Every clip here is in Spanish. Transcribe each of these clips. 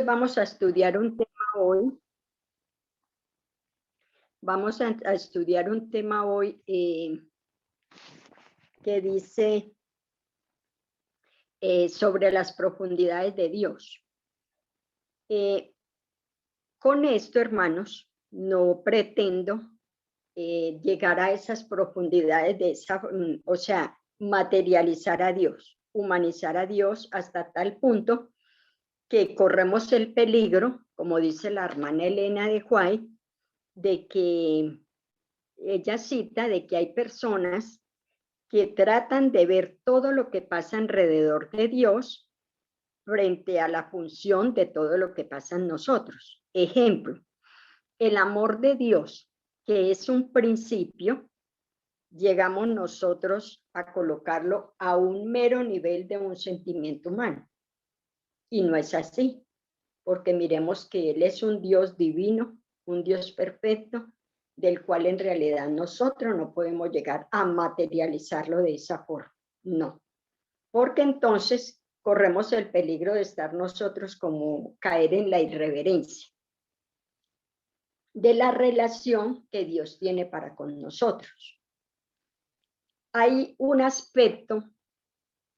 Vamos a estudiar un tema hoy. Vamos a estudiar un tema hoy que dice sobre las profundidades de Dios. Con esto, hermanos, no pretendo llegar a esas profundidades de o sea, materializar a Dios, humanizar a Dios hasta tal punto que corremos el peligro, como dice la hermana Elena de White, de que ella cita de que hay personas que tratan de ver todo lo que pasa alrededor de Dios frente a la función de todo lo que pasa en nosotros. Ejemplo, el amor de Dios, que es un principio, llegamos nosotros a colocarlo a un mero nivel de un sentimiento humano. Y no es así, porque miremos que Él es un Dios divino, un Dios perfecto, del cual en realidad nosotros no podemos llegar a materializarlo de esa forma. No, porque entonces corremos el peligro de estar nosotros como caer en la irreverencia de la relación que Dios tiene para con nosotros. Hay un aspecto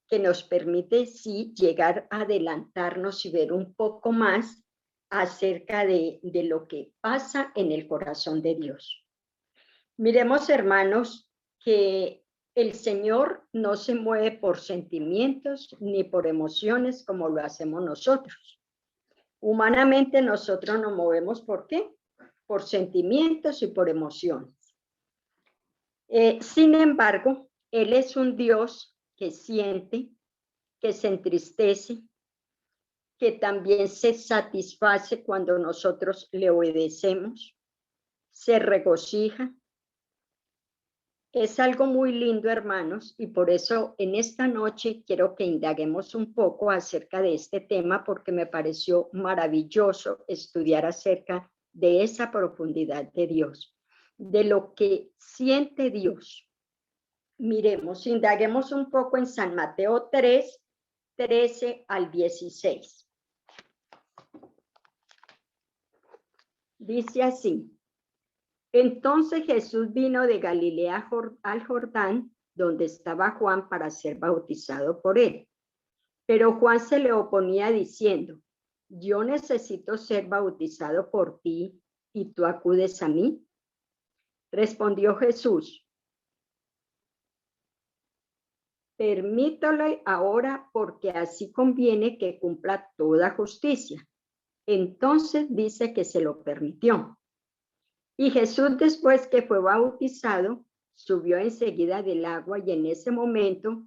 que nos permite sí llegar a adelantarnos y ver un poco más acerca de lo que pasa en el corazón de Dios. Miremos, hermanos, que el Señor no se mueve por sentimientos ni por emociones como lo hacemos nosotros. Humanamente nosotros nos movemos ¿por qué? Por sentimientos y por emociones. Sin embargo, Él es un Dios que siente, que se entristece, que también se satisface cuando nosotros le obedecemos, se regocija. Es algo muy lindo, hermanos, y por eso en esta noche quiero que indaguemos un poco acerca de este tema, porque me pareció maravilloso estudiar acerca de esa profundidad de Dios, de lo que siente Dios. Miremos, indaguemos un poco en San Mateo 3, 13 al 16. Dice así: entonces Jesús vino de Galilea al Jordán, donde estaba Juan, para ser bautizado por él. Pero Juan se le oponía diciendo: yo necesito ser bautizado por ti, ¿y tú acudes a mí? Respondió Jesús: permítale ahora, porque así conviene que cumpla toda justicia. Entonces dice que se lo permitió. Y Jesús, después que fue bautizado, subió enseguida del agua, y en ese momento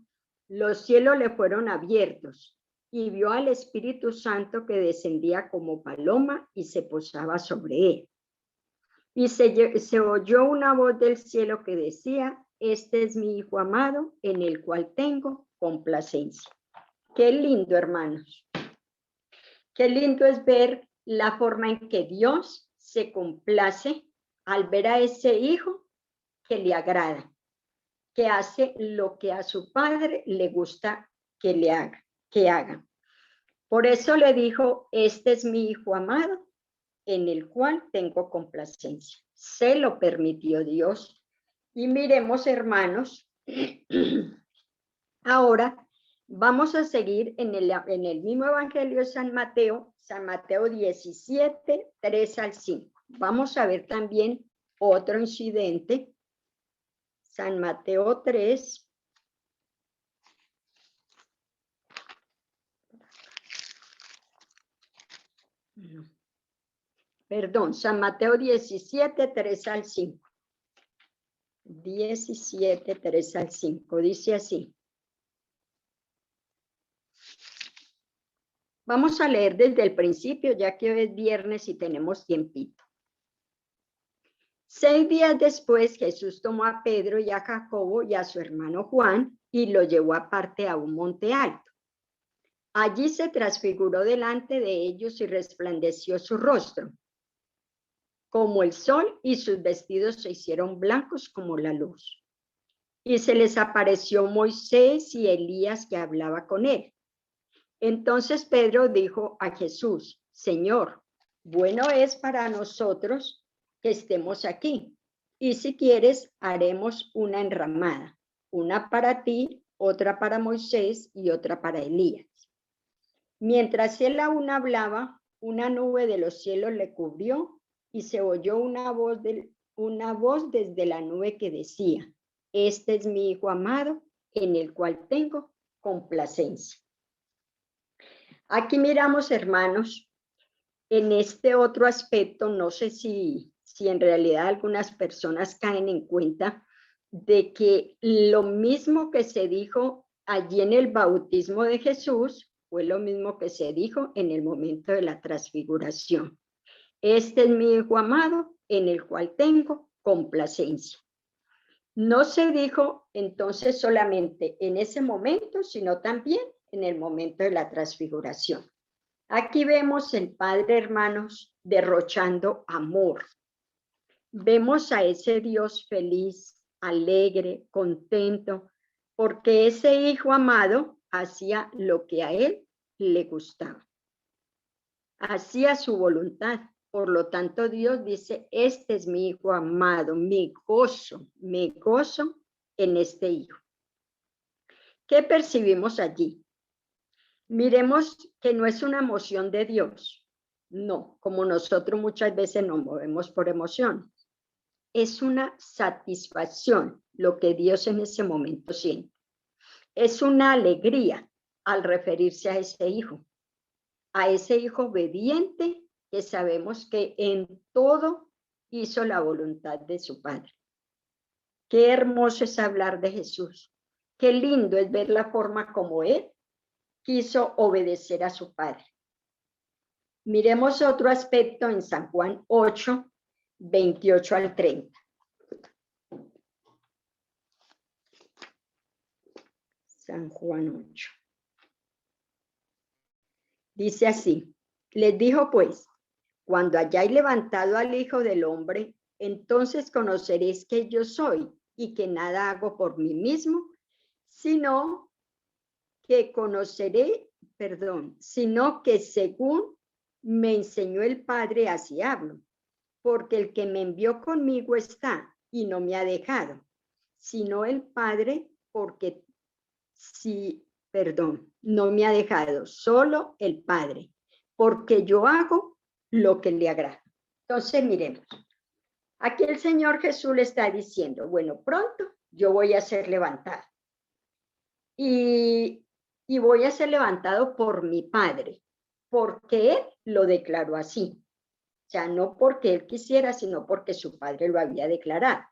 los cielos le fueron abiertos y vio al Espíritu Santo que descendía como paloma y se posaba sobre él. Y se oyó una voz del cielo que decía: este es mi Hijo amado, en el cual tengo complacencia. Qué lindo, hermanos. Qué lindo es ver la forma en que Dios se complace al ver a ese hijo que le agrada, que hace lo que a su padre le gusta que le haga, que haga. Por eso le dijo: este es mi Hijo amado, en el cual tengo complacencia. Se lo permitió Dios. Y miremos, hermanos, ahora vamos a seguir en el mismo Evangelio de San Mateo 17, 3 al 5. Vamos a ver también otro incidente. San Mateo 3. Perdón, San Mateo 17, 3 al 5. 17, 3 al 5. Dice así. Vamos a leer desde el principio, ya que hoy es viernes y tenemos tiempito. 6 días después, Jesús tomó a Pedro y a Jacobo y a su hermano Juan y lo llevó aparte a un monte alto. Allí se transfiguró delante de ellos y resplandeció su rostro como el sol, y sus vestidos se hicieron blancos como la luz. Y se les apareció Moisés y Elías, que hablaba con él. Entonces Pedro dijo a Jesús: Señor, bueno es para nosotros que estemos aquí. Y si quieres, haremos una enramada, una para ti, otra para Moisés y otra para Elías. Mientras él aún hablaba, una nube de los cielos le cubrió y se oyó una voz desde la nube que decía: este es mi Hijo amado, en el cual tengo complacencia. Aquí miramos, hermanos, en este otro aspecto, no sé si en realidad algunas personas caen en cuenta de que lo mismo que se dijo allí en el bautismo de Jesús fue lo mismo que se dijo en el momento de la transfiguración. Este es mi Hijo amado, en el cual tengo complacencia. No se dijo entonces solamente en ese momento, sino también en el momento de la transfiguración. Aquí vemos el Padre, hermanos, derrochando amor. Vemos a ese Dios feliz, alegre, contento, porque ese Hijo amado hacía lo que a él le gustaba. Hacía su voluntad. Por lo tanto, Dios dice: este es mi Hijo amado, me gozo en este Hijo. ¿Qué percibimos allí? Miremos que no es una emoción de Dios. No, como nosotros muchas veces nos movemos por emoción. Es una satisfacción lo que Dios en ese momento siente. Es una alegría al referirse a ese Hijo obediente, que sabemos que en todo hizo la voluntad de su Padre. Qué hermoso es hablar de Jesús. Qué lindo es ver la forma como Él quiso obedecer a su Padre. Miremos otro aspecto en San Juan 8, 28 al 30. San Juan 8. Dice así: les dijo pues: cuando hayáis levantado al Hijo del Hombre, entonces conoceréis que yo soy y que nada hago por mí mismo, sino que sino que según me enseñó el Padre, así hablo. Porque el que me envió conmigo está y no me ha dejado, sino el Padre, no me ha dejado, solo el Padre, porque yo hago lo que le agrada. Entonces, miremos. Aquí el Señor Jesús le está diciendo: bueno, pronto yo voy a ser levantado. Y voy a ser levantado por mi Padre, porque Él lo declaró así. O sea, no porque Él quisiera, sino porque su Padre lo había declarado.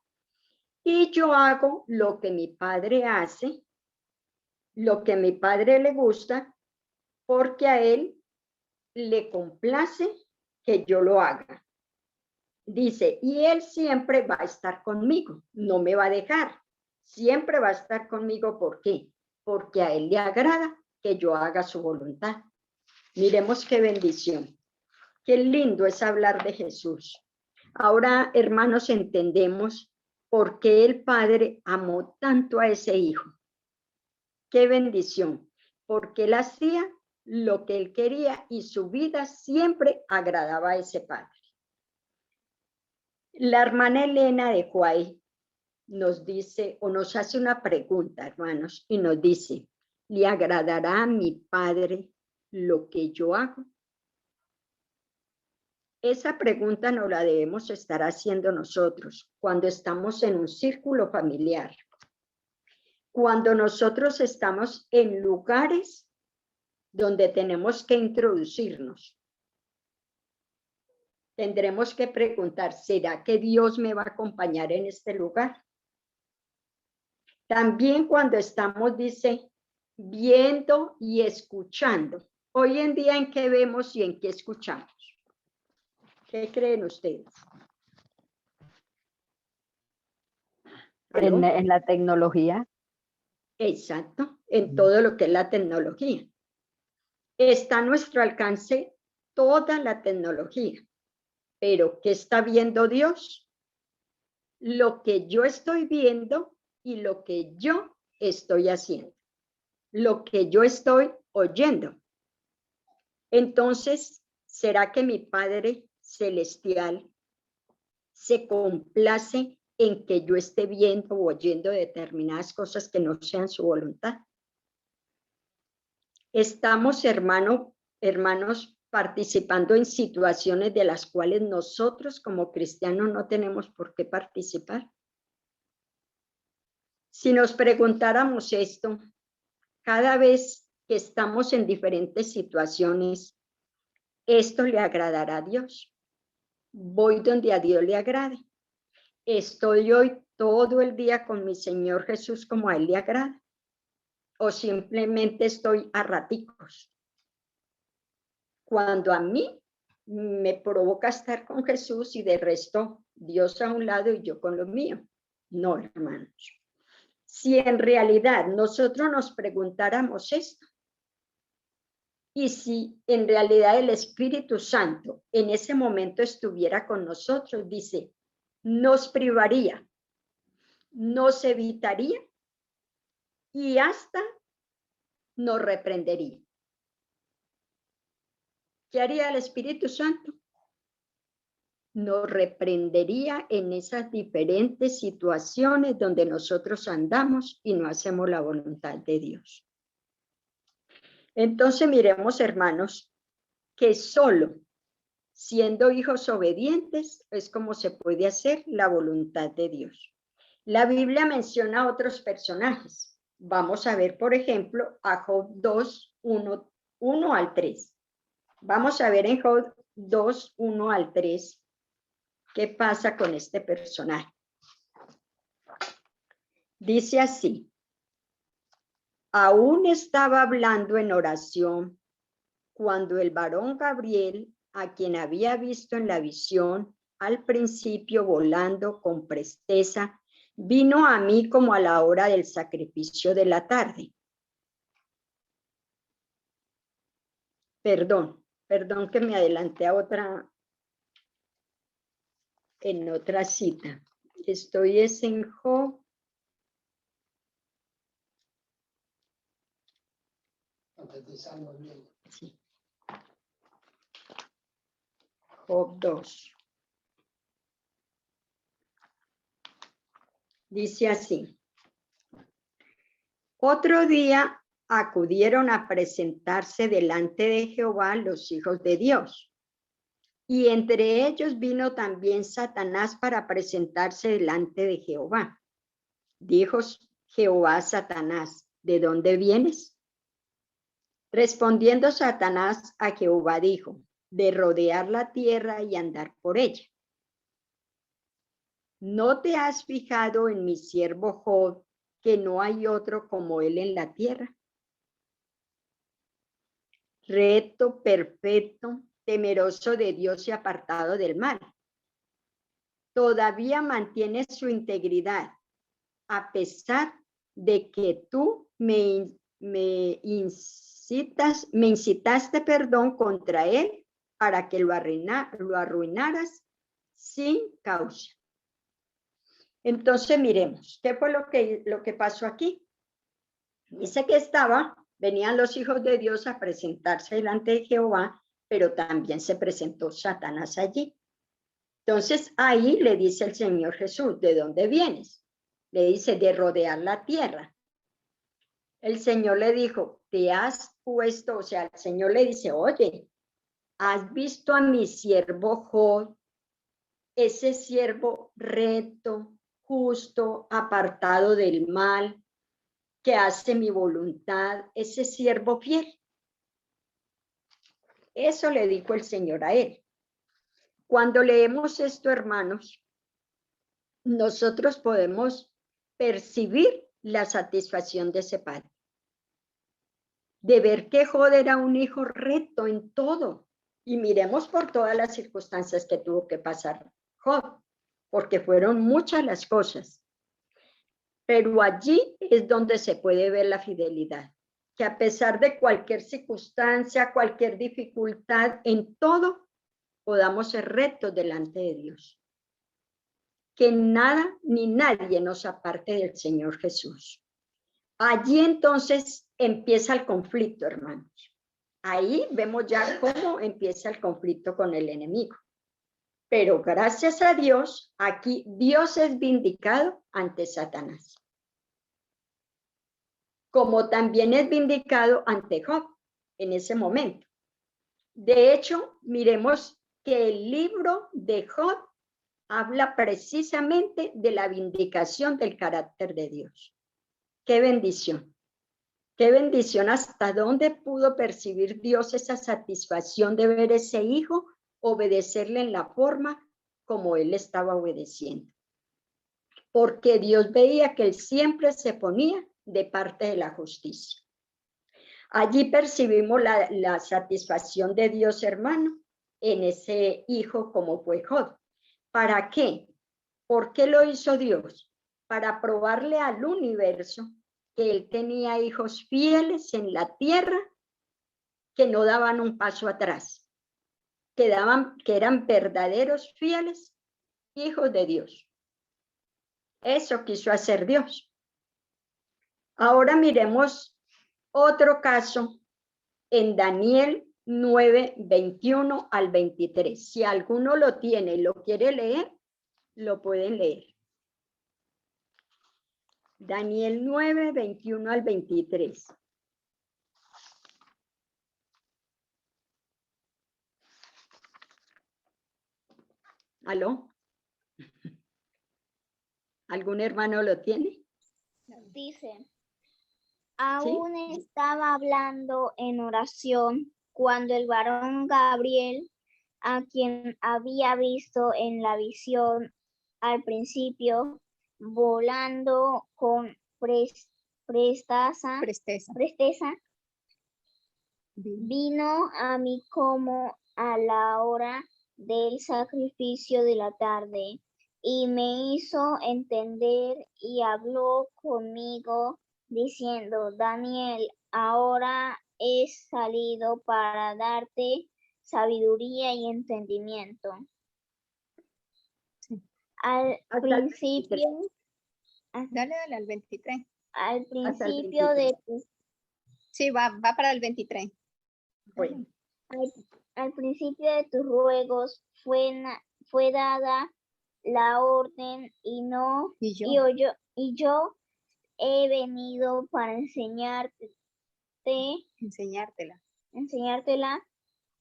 Y yo hago lo que mi Padre hace, lo que a mi Padre le gusta, porque a Él le complace que yo lo haga. Dice: y Él siempre va a estar conmigo, no me va a dejar, siempre va a estar conmigo. ¿Por qué? Porque a Él le agrada que yo haga su voluntad. Miremos qué bendición. Qué lindo es hablar de Jesús. Ahora, hermanos, entendemos por qué el Padre amó tanto a ese Hijo. Qué bendición, porque Él hacía lo que Él quería y su vida siempre agradaba a ese Padre. La hermana Elena de Huay nos dice, o nos hace una pregunta, hermanos, y nos dice: ¿le agradará a mi Padre lo que yo hago? Esa pregunta nos la debemos estar haciendo nosotros cuando estamos en un círculo familiar, cuando nosotros estamos en lugares donde tenemos que introducirnos. Tendremos que preguntar: ¿será que Dios me va a acompañar en este lugar? También cuando estamos, dice, viendo y escuchando. Hoy en día, ¿en qué vemos y en qué escuchamos? ¿Qué creen ustedes? En la tecnología. Exacto, en todo lo que es la tecnología. Está a nuestro alcance toda la tecnología, pero ¿qué está viendo Dios? Lo que yo estoy viendo y lo que yo estoy haciendo, lo que yo estoy oyendo. Entonces, ¿Será que mi Padre Celestial se complace en que yo esté viendo o oyendo determinadas cosas que no sean su voluntad? Estamos, hermanos, participando en situaciones de las cuales nosotros como cristianos no tenemos por qué participar. Si nos preguntáramos esto, cada vez que estamos en diferentes situaciones, ¿esto le agradará a Dios? ¿Voy donde a Dios le agrade? ¿Estoy hoy todo el día con mi Señor Jesús como a Él le agrada? ¿O simplemente estoy a raticos? Cuando a mí me provoca estar con Jesús y de resto Dios a un lado y yo con lo mío. No, hermanos. Si en realidad nosotros nos preguntáramos esto, y si en realidad el Espíritu Santo en ese momento estuviera con nosotros, dice, nos privaría, nos evitaría y hasta nos reprendería. ¿Qué haría el Espíritu Santo? Nos reprendería en esas diferentes situaciones donde nosotros andamos y no hacemos la voluntad de Dios. Entonces miremos, hermanos, que solo siendo hijos obedientes es como se puede hacer la voluntad de Dios. La Biblia menciona a otros personajes. Vamos a ver, por ejemplo, a Job 2, 1 al 3. Vamos a ver en Job 2, 1 al 3, qué pasa con este personaje. Dice así: aún estaba hablando en oración cuando el varón Gabriel, a quien había visto en la visión al principio volando con presteza, vino a mí como a la hora del sacrificio de la tarde. Perdón que me adelanté a en otra cita. Estoy en Job. Sí. Job 2. Dice así: otro día acudieron a presentarse delante de Jehová los hijos de Dios. Y entre ellos vino también Satanás para presentarse delante de Jehová. Dijo Jehová a Satanás: ¿de dónde vienes? Respondiendo Satanás a Jehová dijo: de rodear la tierra y andar por ella. ¿No te has fijado en mi siervo Job, que no hay otro como él en la tierra? Recto, perfecto, temeroso de Dios y apartado del mal. Todavía mantiene su integridad, a pesar de que tú me incitaste, contra él para que lo arruinaras sin causa. Entonces miremos, ¿qué fue lo que pasó aquí? Dice que venían los hijos de Dios a presentarse delante de Jehová, pero también se presentó Satanás allí. Entonces ahí le dice el Señor Jesús: ¿de dónde vienes? Le dice: de rodear la tierra. El Señor le dijo: te has puesto, o sea, el Señor le dice: oye, ¿has visto a mi siervo Job? Ese siervo recto, justo, apartado del mal, que hace mi voluntad, ese siervo fiel. Eso le dijo el Señor a él. Cuando leemos esto, hermanos, nosotros podemos percibir la satisfacción de ese padre, de ver que Job era un hijo recto en todo. Y miremos por todas las circunstancias que tuvo que pasar Job, porque fueron muchas las cosas. Pero allí es donde se puede ver la fidelidad, que a pesar de cualquier circunstancia, cualquier dificultad, en todo podamos ser rectos delante de Dios. Que nada ni nadie nos aparte del Señor Jesús. Allí entonces empieza el conflicto, hermanos. Ahí vemos ya cómo empieza el conflicto con el enemigo. Pero gracias a Dios, aquí Dios es vindicado ante Satanás. Como también es vindicado ante Job en ese momento. De hecho, miremos que el libro de Job habla precisamente de la vindicación del carácter de Dios. ¡Qué bendición! ¡Qué bendición! ¿Hasta dónde pudo percibir Dios esa satisfacción de ver ese hijo obedecerle en la forma como él estaba obedeciendo? Porque Dios veía que él siempre se ponía de parte de la justicia. Allí percibimos la satisfacción de Dios, hermano, en ese hijo como fue Job. ¿Para qué? ¿Por qué lo hizo Dios? Para probarle al universo que él tenía hijos fieles en la tierra que no daban un paso atrás, que eran verdaderos fieles hijos de Dios. Eso quiso hacer Dios. Ahora miremos otro caso en Daniel 9, 21 al 23. Si alguno lo tiene y lo quiere leer, lo pueden leer. Daniel 9, 21 al 23. ¿Aló? ¿Algún hermano lo tiene? Dice, aún estaba hablando en oración cuando el varón Gabriel, a quien había visto en la visión al principio, volando con presteza, vino a mí como a la hora del sacrificio de la tarde, y me hizo entender y habló conmigo diciendo, Daniel, ahora he salido para darte sabiduría y entendimiento. Sí. Al principio, dale al 23. Al principio de tu... Sí, va para el 23. Bueno. Al principio de tus ruegos fue dada la orden y yo he venido para enseñártela,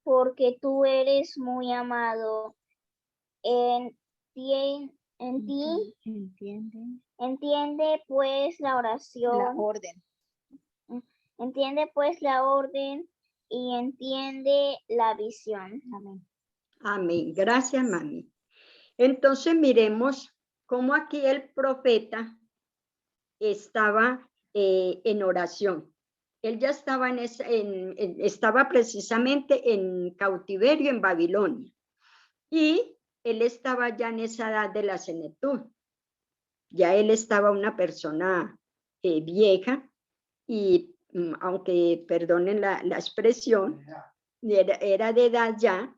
porque tú eres muy amado. Entiende pues la oración. La orden. Entiende pues la orden y entiende la visión. Amén. Amén. Gracias, mami. Entonces miremos cómo aquí el profeta estaba en oración. Él ya estaba, estaba precisamente en cautiverio en Babilonia. Y él estaba ya en esa edad de la senectud. Ya él estaba una persona vieja y aunque perdonen la expresión, era de edad ya.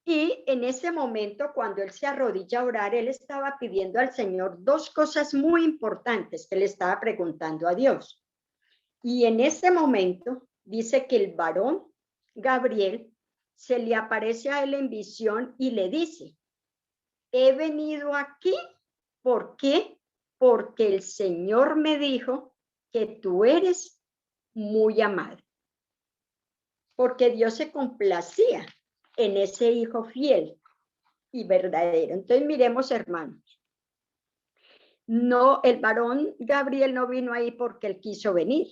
Y en ese momento, cuando él se arrodilla a orar, él estaba pidiendo al Señor dos cosas muy importantes que le estaba preguntando a Dios. Y en ese momento dice que el varón Gabriel se le aparece a él en visión y le dice, he venido aquí, ¿por qué? Porque el Señor me dijo que tú eres muy amado. Porque Dios se complacía en ese hijo fiel y verdadero. Entonces miremos, hermanos. No, el varón Gabriel no vino ahí porque él quiso venir,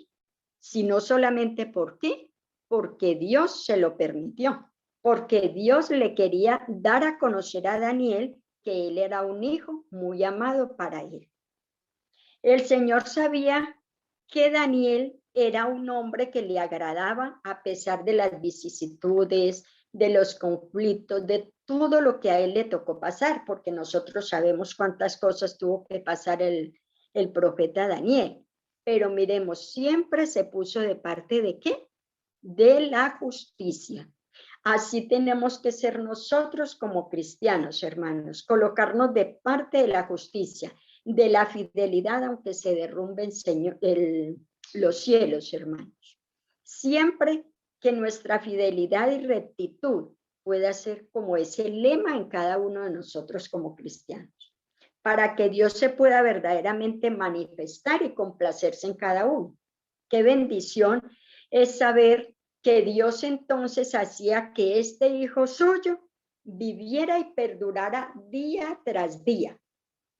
sino solamente ¿por qué? Porque Dios se lo permitió. Porque Dios le quería dar a conocer a Daniel que él era un hijo muy amado para él. El Señor sabía que Daniel era un hombre que le agradaba a pesar de las vicisitudes, de los conflictos, de todo lo que a él le tocó pasar, porque nosotros sabemos cuántas cosas tuvo que pasar el profeta Daniel. Pero miremos, siempre se puso de parte de ¿qué? De la justicia. Así tenemos que ser nosotros como cristianos, hermanos, colocarnos de parte de la justicia, de la fidelidad, aunque se derrumben los cielos, hermanos. Siempre que nuestra fidelidad y rectitud pueda ser como ese lema en cada uno de nosotros como cristianos, para que Dios se pueda verdaderamente manifestar y complacerse en cada uno. Qué bendición es saber que Dios entonces hacía que este hijo suyo viviera y perdurara día tras día,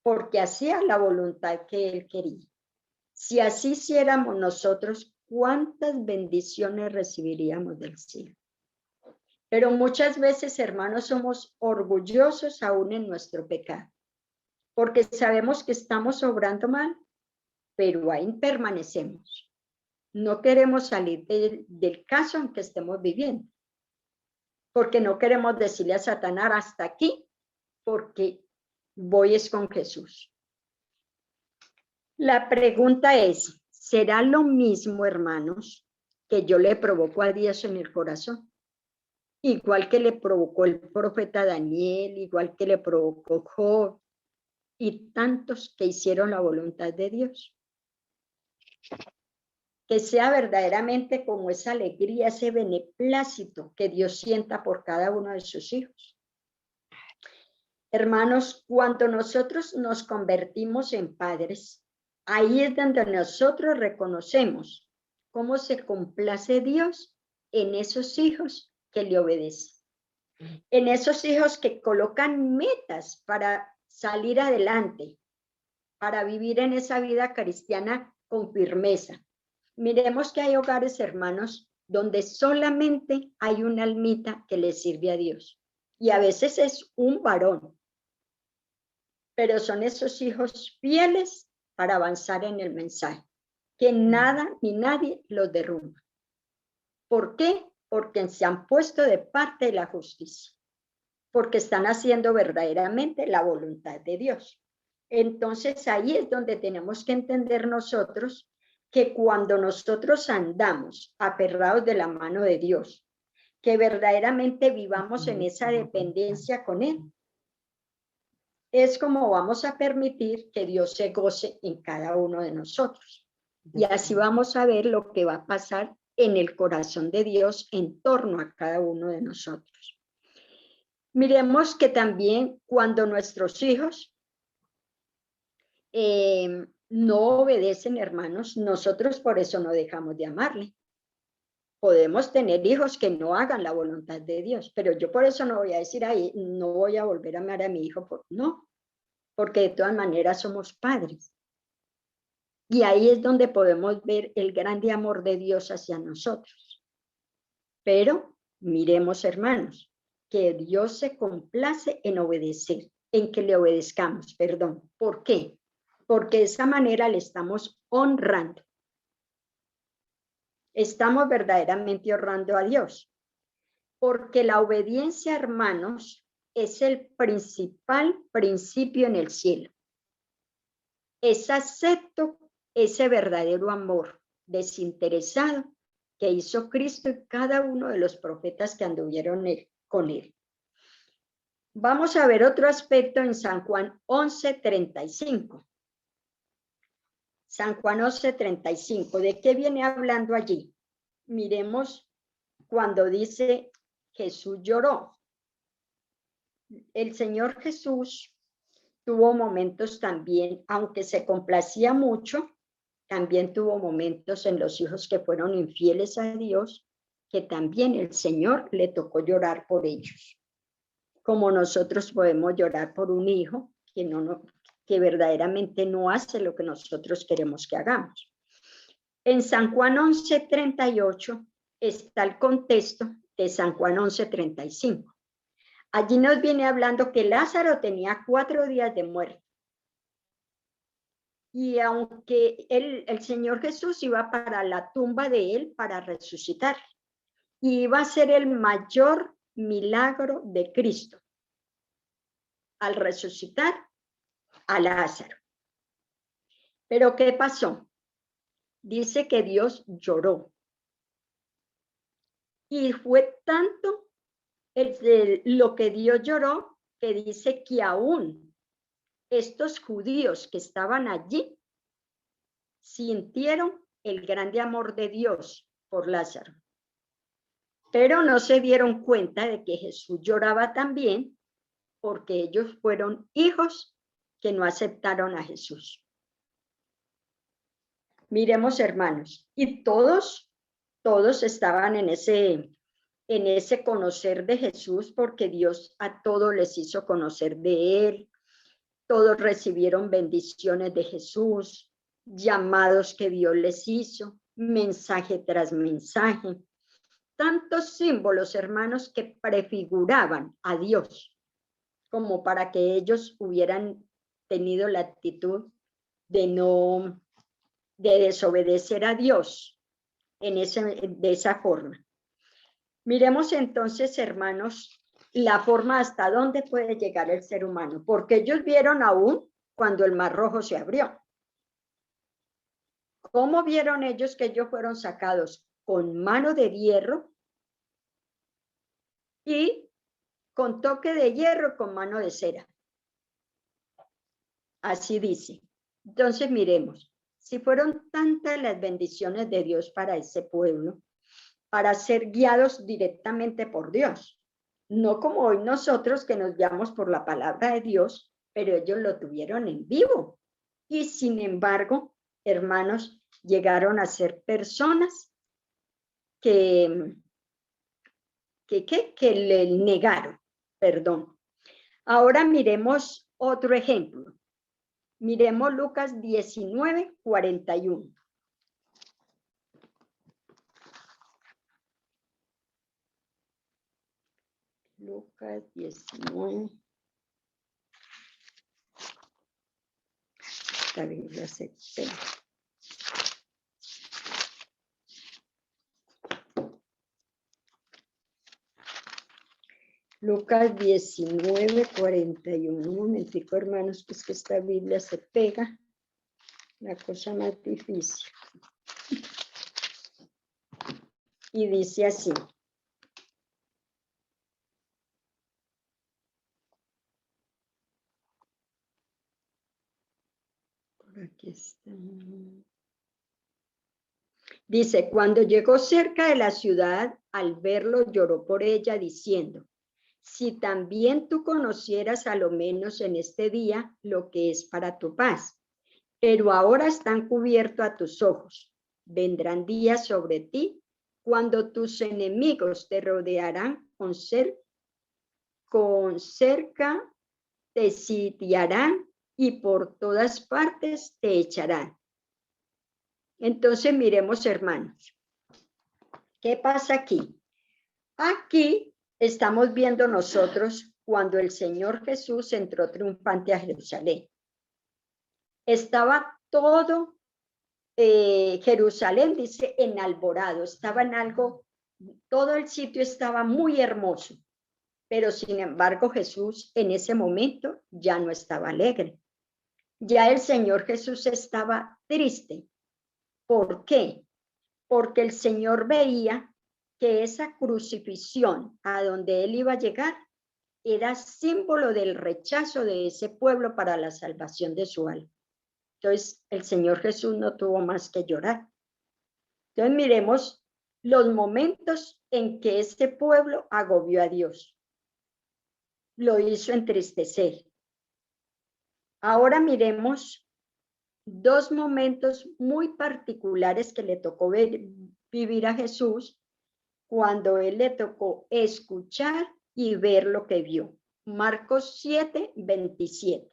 porque hacía la voluntad que él quería. Si así hiciéramos nosotros, ¿cuántas bendiciones recibiríamos del cielo? Pero muchas veces, hermanos, somos orgullosos aún en nuestro pecado, porque sabemos que estamos obrando mal, pero ahí permanecemos. No queremos salir del caso en que estemos viviendo, porque no queremos decirle a Satanás hasta aquí, porque voy es con Jesús. La pregunta es, ¿será lo mismo, hermanos, que yo le provoco a Dios en el corazón? Igual que le provocó el profeta Daniel, igual que le provocó Job y tantos que hicieron la voluntad de Dios. Que sea verdaderamente como esa alegría, ese beneplácito que Dios sienta por cada uno de sus hijos. Hermanos, cuando nosotros nos convertimos en padres, ahí es donde nosotros reconocemos cómo se complace Dios en esos hijos que le obedecen, en esos hijos que colocan metas para salir adelante, para vivir en esa vida cristiana con firmeza. Miremos que hay hogares, hermanos, donde solamente hay una almita que le sirve a Dios. Y a veces es un varón. Pero son esos hijos fieles para avanzar en el mensaje. Que nada ni nadie los derrumba. ¿Por qué? Porque se han puesto de parte de la justicia. Porque están haciendo verdaderamente la voluntad de Dios. Entonces ahí es donde tenemos que entender nosotros que cuando nosotros andamos aferrados de la mano de Dios, que verdaderamente vivamos en esa dependencia con Él, es como vamos a permitir que Dios se goce en cada uno de nosotros. Y así vamos a ver lo que va a pasar en el corazón de Dios en torno a cada uno de nosotros. Miremos que también cuando nuestros hijos no obedecen, hermanos, nosotros por eso no dejamos de amarle. Podemos tener hijos que no hagan la voluntad de Dios, pero yo por eso no voy a decir, ahí no voy a volver a amar a mi hijo, no, porque de todas maneras somos padres. Y ahí es donde podemos ver el grande amor de Dios hacia nosotros. Pero miremos, hermanos, que Dios se complace en obedecer, en que le obedezcamos, perdón. ¿Por qué? Porque de esa manera le estamos honrando. Estamos verdaderamente honrando a Dios. Porque la obediencia, hermanos, es el principal principio en el cielo. Es acepto ese verdadero amor desinteresado que hizo Cristo y cada uno de los profetas que anduvieron con él. Vamos a ver otro aspecto en San Juan 11:35. San Juan 11:35. ¿De qué viene hablando allí? Miremos cuando dice Jesús lloró. El Señor Jesús tuvo momentos también, aunque se complacía mucho, también tuvo momentos en los hijos que fueron infieles a Dios, que también el Señor le tocó llorar por ellos. Como nosotros podemos llorar por un hijo que verdaderamente no hace lo que nosotros queremos que hagamos. En San Juan 11:38 está el contexto de San Juan 11:35. Allí nos viene hablando que Lázaro tenía 4 días de muerte. Y aunque el Señor Jesús iba para la tumba de él para resucitar, y iba a ser el mayor milagro de Cristo al resucitar a Lázaro. Pero ¿qué pasó? Dice que Dios lloró. Y fue tanto lo que Dios lloró que dice que aún estos judíos que estaban allí sintieron el grande amor de Dios por Lázaro. Pero no se dieron cuenta de que Jesús lloraba también porque ellos fueron hijos que no aceptaron a Jesús. Miremos, hermanos, y todos estaban en ese conocer de Jesús, porque Dios a todos les hizo conocer de él. Todos recibieron bendiciones de Jesús, llamados que Dios les hizo, mensaje tras mensaje. Tantos símbolos, hermanos, que prefiguraban a Dios, como para que ellos hubieran tenido la actitud de desobedecer a Dios de esa forma. Miremos entonces, hermanos, la forma hasta dónde puede llegar el ser humano, porque ellos vieron aún cuando el Mar Rojo se abrió. ¿Cómo vieron ellos que ellos fueron sacados? Con mano de hierro y con toque de hierro, con mano de cera. Así dice. Entonces miremos, si fueron tantas las bendiciones de Dios para ese pueblo, para ser guiados directamente por Dios, no como hoy nosotros que nos guiamos por la palabra de Dios, pero ellos lo tuvieron en vivo. Y sin embargo, hermanos, llegaron a ser personas que le negaron, perdón. Ahora miremos otro ejemplo. Miremos Lucas 19:41. Lucas 19. Esta Biblia se pega. Lucas 19:41. Un momentico, hermanos, pues que esta Biblia se pega. La cosa más difícil. Y dice así. Por aquí está. Dice, cuando llegó cerca de la ciudad, al verlo lloró por ella, diciendo, si también tú conocieras a lo menos en este día lo que es para tu paz, pero ahora están cubiertos a tus ojos. Vendrán días sobre ti cuando tus enemigos te rodearán con cerca, te sitiarán y por todas partes te echarán. Entonces miremos, hermanos, ¿qué pasa aquí? Aquí estamos viendo nosotros cuando el Señor Jesús entró triunfante a Jerusalén. Estaba todo Jerusalén, dice, enalborado, estaba en algo, todo el sitio estaba muy hermoso, pero sin embargo Jesús en ese momento ya no estaba alegre. Ya el Señor Jesús estaba triste. ¿Por qué? Porque el Señor veía que esa crucifixión a donde él iba a llegar era símbolo del rechazo de ese pueblo para la salvación de su alma. Entonces, el Señor Jesús no tuvo más que llorar. Entonces, miremos los momentos en que este pueblo agobió a Dios. Lo hizo entristecer. Ahora miremos dos momentos muy particulares que le tocó vivir a Jesús cuando él le tocó escuchar y ver lo que vio. Marcos 7:27.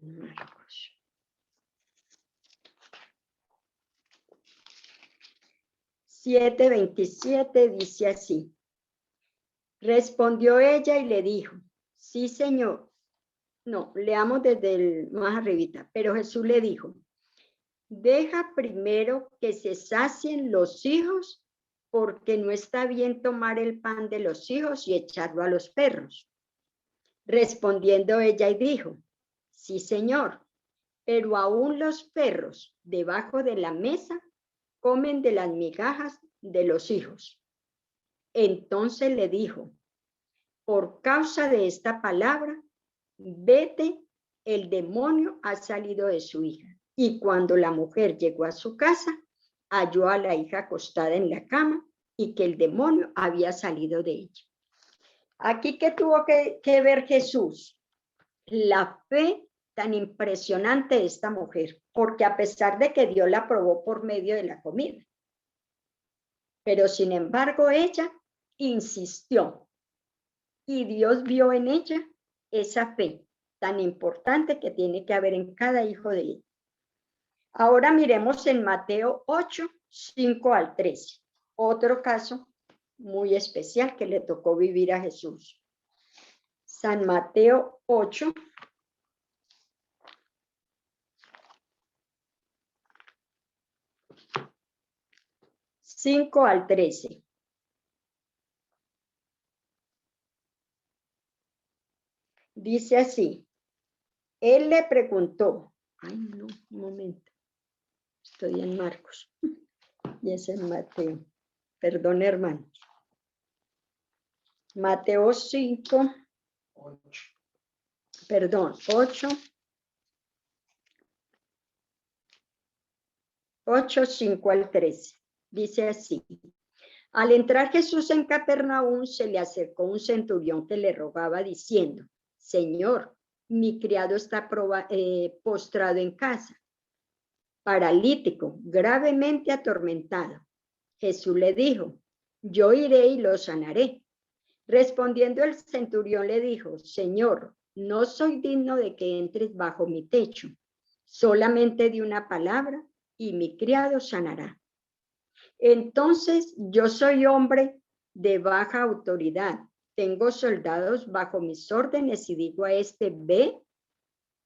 Marcos. 7:27 dice así. Respondió ella y le dijo, sí, Señor. No, leamos desde el más arribita. Pero Jesús le dijo, deja primero que se sacien los hijos, porque no está bien tomar el pan de los hijos y echarlo a los perros. Respondiendo ella y dijo, sí, Señor, pero aún los perros debajo de la mesa comen de las migajas de los hijos. Entonces le dijo, por causa de esta palabra, vete, el demonio ha salido de su hija. Y cuando la mujer llegó a su casa, halló a la hija acostada en la cama y que el demonio había salido de ella. Aquí, ¿qué tuvo que ver Jesús? La fe tan impresionante de esta mujer, porque a pesar de que Dios la probó por medio de la comida, pero sin embargo ella insistió y Dios vio en ella esa fe tan importante que tiene que haber en cada hijo de ella. Ahora miremos en Mateo 8, 5 al 13, otro caso muy especial que le tocó vivir a Jesús. San Mateo 8, 5 al 13. Dice así, él le preguntó, ay no, un momento, estoy en Marcos, y es en Mateo, perdón hermanos. Mateo 5, 8, 5 al 13. Dice así, al entrar Jesús en Capernaum, se le acercó un centurión que le rogaba diciendo, Señor, mi criado está postrado en casa, paralítico, gravemente atormentado. Jesús le dijo, yo iré y lo sanaré. Respondiendo el centurión le dijo, Señor, no soy digno de que entres bajo mi techo, solamente di una palabra y mi criado sanará. Entonces yo soy hombre de baja autoridad, tengo soldados bajo mis órdenes y digo a este ve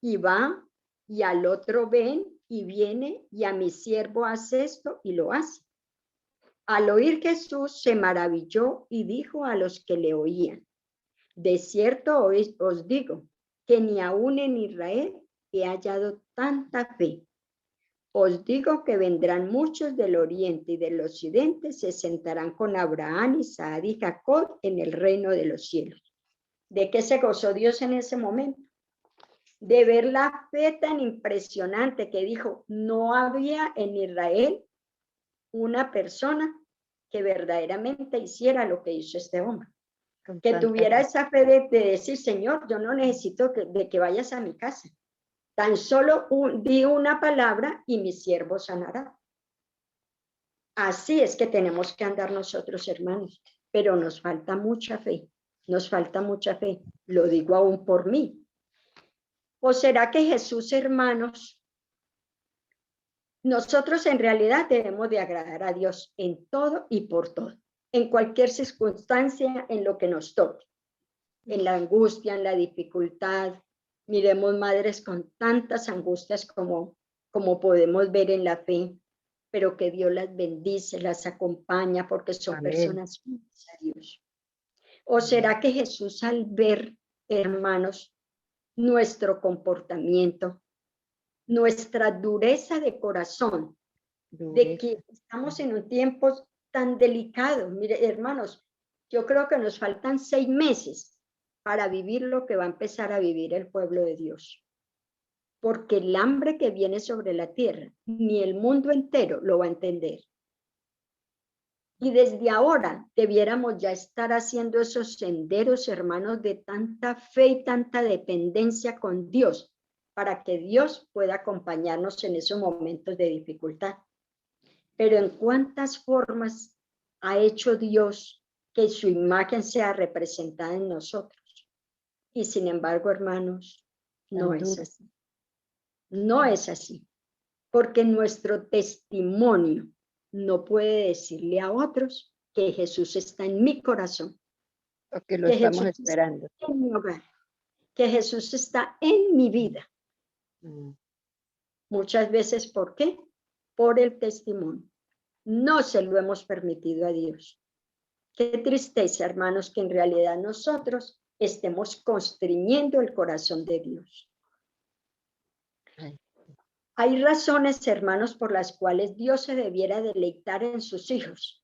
y va y al otro ven y viene y a mi siervo hace esto y lo hace. Al oír Jesús se maravilló y dijo a los que le oían, de cierto os digo que ni aún en Israel he hallado tanta fe. Os digo que vendrán muchos del oriente y del occidente, se sentarán con Abraham, Isaac y Jacob en el reino de los cielos. ¿De qué se gozó Dios en ese momento? De ver la fe tan impresionante que dijo, no había en Israel una persona que verdaderamente hiciera lo que hizo este hombre. Que tuviera esa fe de decir, Señor, yo no necesito de que vayas a mi casa. Tan solo di una palabra y mi siervo sanará. Así es que tenemos que andar nosotros, hermanos, pero nos falta mucha fe, nos falta mucha fe. Lo digo aún por mí. ¿O será que Jesús, hermanos, nosotros en realidad debemos de agradar a Dios en todo y por todo, en cualquier circunstancia, en lo que nos toque, en la angustia, en la dificultad? Miremos madres con tantas angustias como podemos ver en la fe, pero que Dios las bendice, las acompaña porque son personas fieles a Dios. ¿O será que Jesús al ver, hermanos, nuestro comportamiento, nuestra dureza de corazón, de que estamos en un tiempo tan delicado? Mire, hermanos, yo creo que nos faltan 6 meses para vivir lo que va a empezar a vivir el pueblo de Dios. Porque el hambre que viene sobre la tierra, ni el mundo entero lo va a entender. Y desde ahora debiéramos ya estar haciendo esos senderos, hermanos, de tanta fe y tanta dependencia con Dios, para que Dios pueda acompañarnos en esos momentos de dificultad. Pero ¿en cuántas formas ha hecho Dios que su imagen sea representada en nosotros? Y sin embargo, hermanos, no es así. No es así. Porque nuestro testimonio no puede decirle a otros que Jesús está en mi corazón. Porque lo estamos esperando. Está en mi hogar. Que Jesús está en mi vida. Muchas veces, ¿por qué? Por el testimonio. No se lo hemos permitido a Dios. Qué tristeza, hermanos, que en realidad nosotros estemos constriñendo el corazón de Dios. Hay razones, hermanos, por las cuales Dios se debiera deleitar en sus hijos,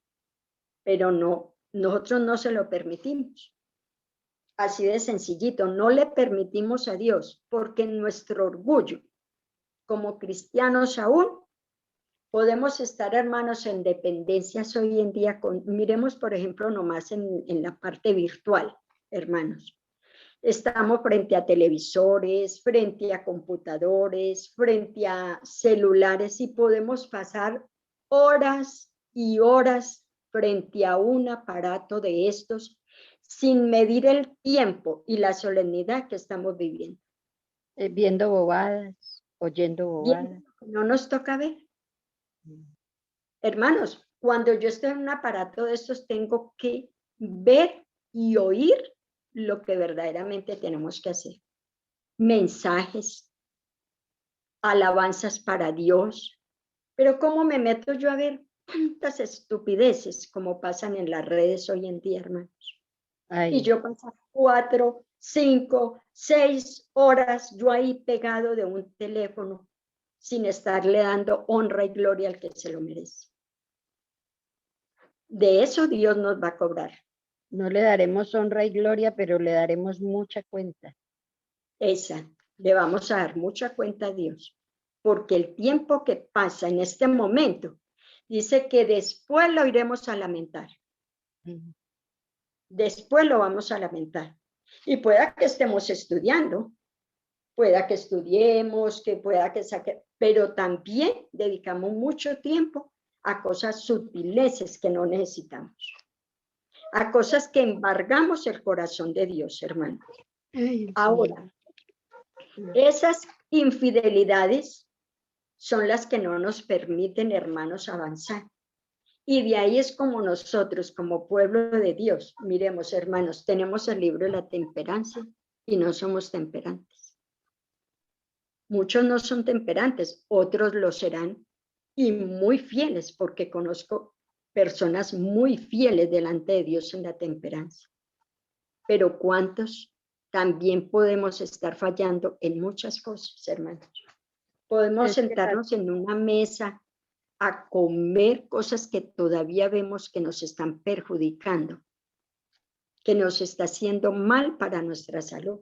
pero no, nosotros no se lo permitimos. Así de sencillito, no le permitimos a Dios, porque en nuestro orgullo, como cristianos aún, podemos estar, hermanos, en dependencias hoy en día. Miremos, por ejemplo, nomás en la parte virtual, hermanos. Estamos frente a televisores, frente a computadores, frente a celulares y podemos pasar horas y horas frente a un aparato de estos sin medir el tiempo y la solemnidad que estamos viviendo. Viendo bobadas, oyendo bobadas. Bien, no nos toca ver. Hermanos, cuando yo estoy en un aparato de estos, tengo que ver y oír lo que verdaderamente tenemos que hacer. Mensajes, alabanzas para Dios. Pero ¿cómo me meto yo a ver tantas estupideces como pasan en las redes hoy en día, hermanos? Ay, Y yo paso 4, 5, 6 horas yo ahí pegado de un teléfono sin estarle dando honra y gloria al que se lo merece. De eso Dios nos va a cobrar. no le daremos honra y gloria, pero le daremos mucha cuenta. Esa, le vamos a dar mucha cuenta a Dios, porque el tiempo que pasa en este momento, dice que después lo iremos a lamentar. Después lo vamos a lamentar. Y pueda que estemos estudiando, pueda que estudiemos, que pueda que saque, pero también dedicamos mucho tiempo a cosas sutiles que no necesitamos, a cosas que embargamos el corazón de Dios, hermanos. Ahora, esas infidelidades son las que no nos permiten, hermanos, avanzar. Y de ahí es como nosotros, como pueblo de Dios, miremos, hermanos, tenemos el libro de la temperancia y no somos temperantes. Muchos no son temperantes, otros lo serán y muy fieles, porque conozco personas muy fieles delante de Dios en la temperancia. Pero ¿cuántos también podemos estar fallando en muchas cosas, hermanos? Podemos sentarnos en una mesa a comer cosas que todavía vemos que nos están perjudicando, que nos está haciendo mal para nuestra salud.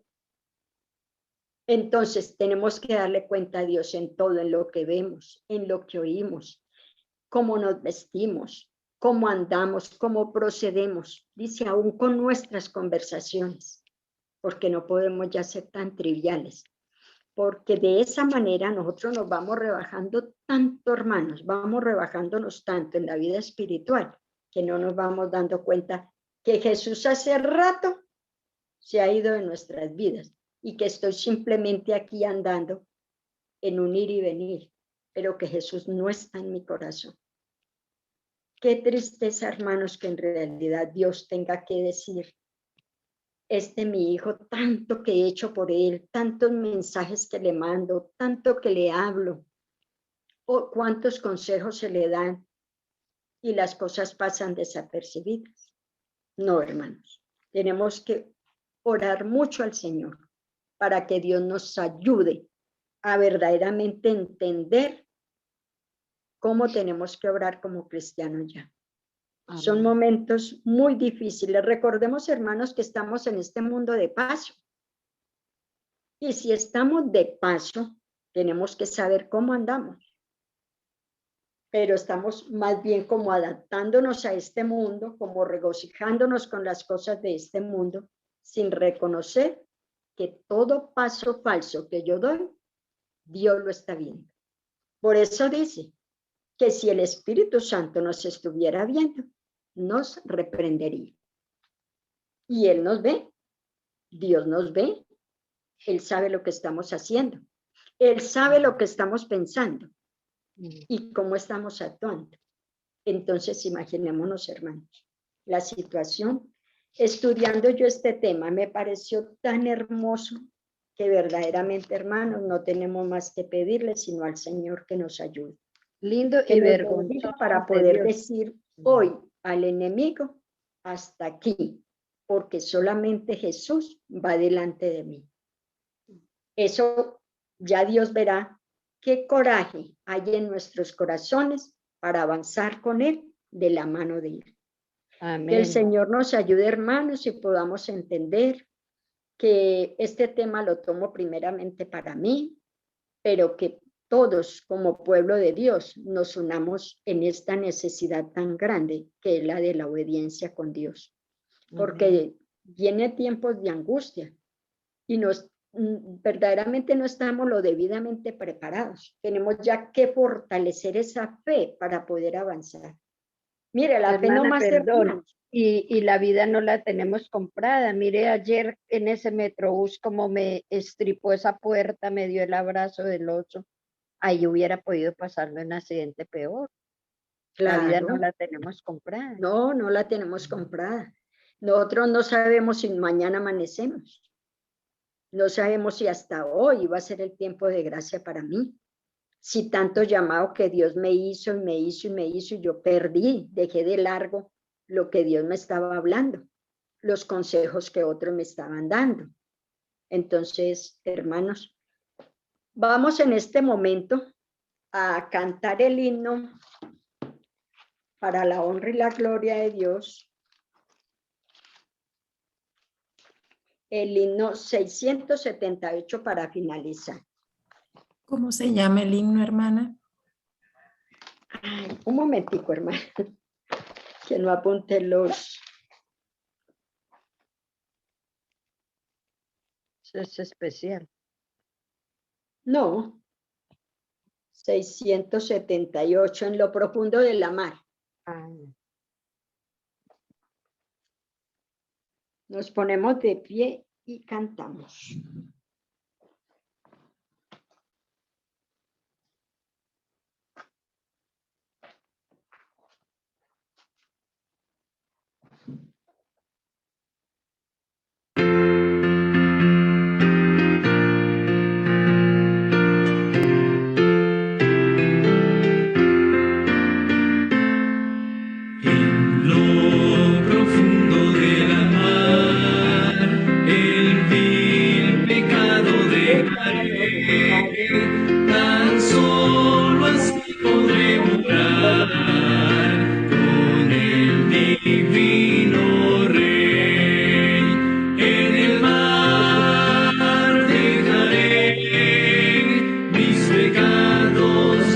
Entonces tenemos que darle cuenta a Dios en todo, en lo que vemos, en lo que oímos, cómo nos vestimos, cómo andamos, cómo procedemos, dice aún con nuestras conversaciones, porque no podemos ya ser tan triviales. Porque de esa manera nosotros nos vamos rebajando tanto, hermanos, vamos rebajándonos tanto en la vida espiritual, que no nos vamos dando cuenta que Jesús hace rato se ha ido de nuestras vidas y que estoy simplemente aquí andando en un ir y venir, pero que Jesús no está en mi corazón. Qué tristeza, hermanos, que en realidad Dios tenga que decir: mi hijo, tanto que he hecho por él, tantos mensajes que le mando, tanto que le hablo, o cuántos consejos se le dan y las cosas pasan desapercibidas. No, hermanos, tenemos que orar mucho al Señor para que Dios nos ayude a verdaderamente entender cómo tenemos que orar como cristianos ya. Son momentos muy difíciles. Recordemos, hermanos, que estamos en este mundo de paso. Y si estamos de paso, tenemos que saber cómo andamos. Pero estamos más bien como adaptándonos a este mundo, como regocijándonos con las cosas de este mundo, sin reconocer que todo paso falso que yo doy, Dios lo está viendo. Por eso dice que si el Espíritu Santo nos estuviera viendo, nos reprendería. Y Él nos ve, Dios nos ve, Él sabe lo que estamos haciendo, Él sabe lo que estamos pensando y cómo estamos actuando. Entonces, imaginémonos, hermanos, la situación. Estudiando yo este tema, me pareció tan hermoso que verdaderamente, hermanos, no tenemos más que pedirle sino al Señor que nos ayude. Lindo Que y nos vergonzoso bendiga para ante poder Dios. decir hoy al enemigo: hasta aquí, porque solamente Jesús va delante de mí. Eso ya Dios verá qué coraje hay en nuestros corazones para avanzar con Él de la mano de Él. Amén. Que el Señor nos ayude, hermanos, y podamos entender que este tema lo tomo primeramente para mí, pero que todos como pueblo de Dios nos unamos en esta necesidad tan grande que es la de la obediencia con Dios, porque viene tiempos de angustia y verdaderamente no estamos lo debidamente preparados. Tenemos ya que fortalecer esa fe para poder avanzar. Mire, la fe no Hermana, más, perdón, hermanos. y la vida no la tenemos comprada. Mire ayer en ese metrobús como me estripó esa puerta, me dio el abrazo del oso. Ahí hubiera podido pasarme un accidente peor. La vida no Claro, la tenemos comprada. no la tenemos comprada. Nosotros no sabemos si mañana amanecemos. No sabemos si hasta hoy va a ser el tiempo de gracia para mí. Si tanto llamado que Dios me hizo y me hizo y me hizo y yo perdí, dejé de largo lo que Dios me estaba hablando, los consejos que otros me estaban dando. Entonces, hermanos, vamos en este momento a cantar el himno para la honra y la gloria de Dios. El himno 678 para finalizar. ¿Cómo se llama el himno, hermana? Ay, un momentico, hermano, que no apunte los... Eso es especial. No, 678 en lo profundo de la mar. Nos ponemos de pie y cantamos. En lo profundo de la mar, el vil pecado dejaré, tan solo así podré morar con el divino Rey. En el mar dejaré mis pecados,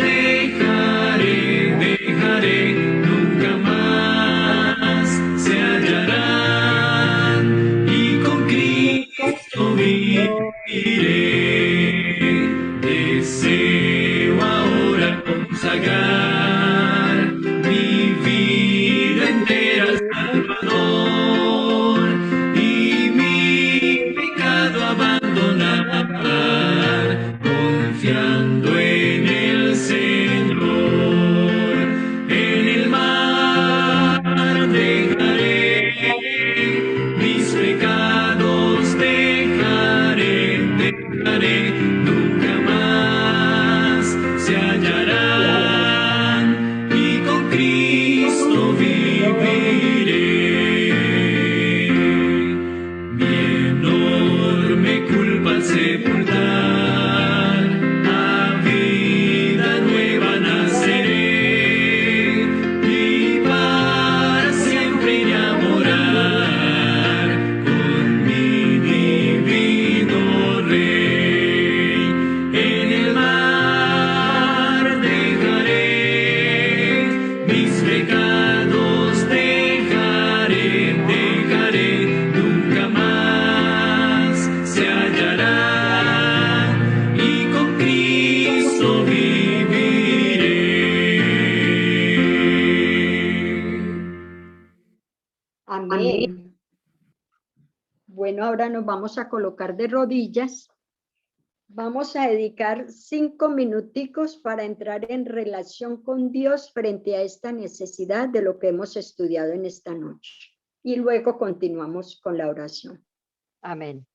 dejaré, nunca más se hallarán, y con Cristo viviré. Deseo ahora consagrar mi vida entera al Salvador y mi pecado abandonar, confiando en el Señor. En el mar dejaré mis pecados, dejaré, nunca más se hallarán, y con Cristo viviré. Mi enorme culpa al sepultar, a vida nueva naceré, y para siempre iré a morar con mi divino Rey. En el mar dejaré mis pecados, dejaré, nunca más se hallarán, y con Cristo viviré. Amén. Bueno, ahora nos vamos a colocar de rodillas. Vamos a dedicar 5 minuticos para entrar en relación con Dios frente a esta necesidad de lo que hemos estudiado en esta noche. Y luego continuamos con la oración. Amén.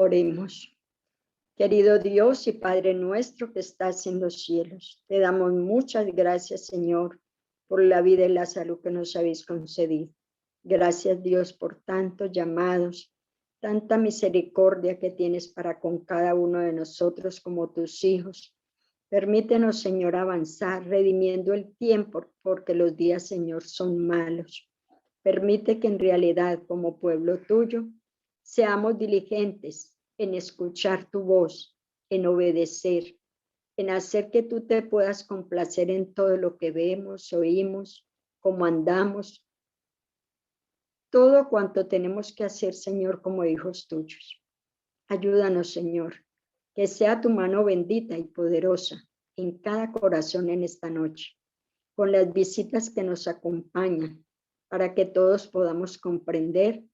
Oremos. Querido Dios y Padre nuestro que estás en los cielos, te damos muchas gracias, Señor, por la vida y la salud que nos habéis concedido. Gracias, Dios, por tantos llamados, tanta misericordia que tienes para con cada uno de nosotros como tus hijos. Permítenos, Señor, avanzar, redimiendo el tiempo, porque los días, Señor, son malos. Permite que en realidad, como pueblo tuyo, seamos diligentes en escuchar tu voz, en obedecer, en hacer que tú te puedas complacer en todo lo que vemos, oímos, cómo andamos, todo cuanto tenemos que hacer, Señor, como hijos tuyos. Ayúdanos, Señor, que sea tu mano bendita y poderosa en cada corazón en esta noche, con las visitas que nos acompañan, para que todos podamos comprender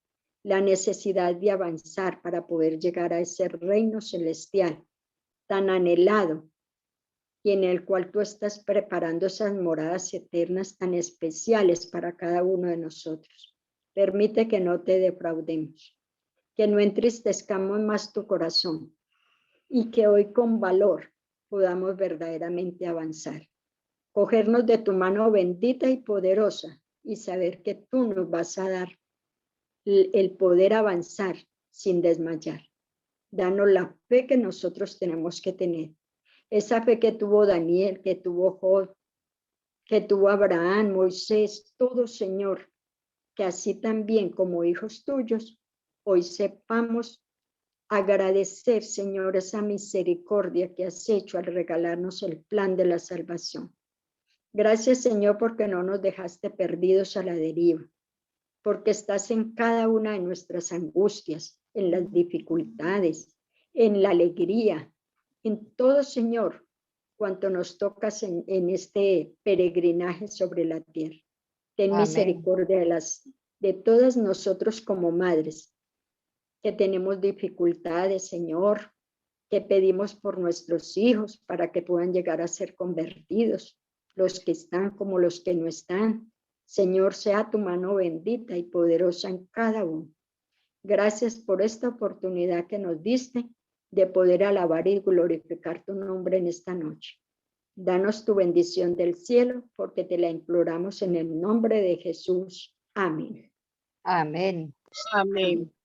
la necesidad de avanzar para poder llegar a ese reino celestial tan anhelado y en el cual tú estás preparando esas moradas eternas tan especiales para cada uno de nosotros. Permite que no te defraudemos, que no entristezcamos más tu corazón y que hoy con valor podamos verdaderamente avanzar. Cogernos de tu mano bendita y poderosa y saber que tú nos vas a dar el poder avanzar sin desmayar. Danos la fe que nosotros tenemos que tener. Esa fe que tuvo Daniel, que tuvo Job, que tuvo Abraham, Moisés, todo, Señor, que así también como hijos tuyos, hoy sepamos agradecer, Señor, esa misericordia que has hecho al regalarnos el plan de la salvación. Gracias, Señor, porque no nos dejaste perdidos a la deriva, porque estás en cada una de nuestras angustias, en las dificultades, en la alegría, en todo, Señor, cuanto nos tocas en este peregrinaje sobre la tierra. Ten Amén. misericordia de todas nosotros como madres, que tenemos dificultades, Señor, que pedimos por nuestros hijos para que puedan llegar a ser convertidos, los que están como los que no están. Señor, sea tu mano bendita y poderosa en cada uno. Gracias por esta oportunidad que nos diste de poder alabar y glorificar tu nombre en esta noche. Danos tu bendición del cielo, porque te la imploramos en el nombre de Jesús. Amén. Amén. Amén.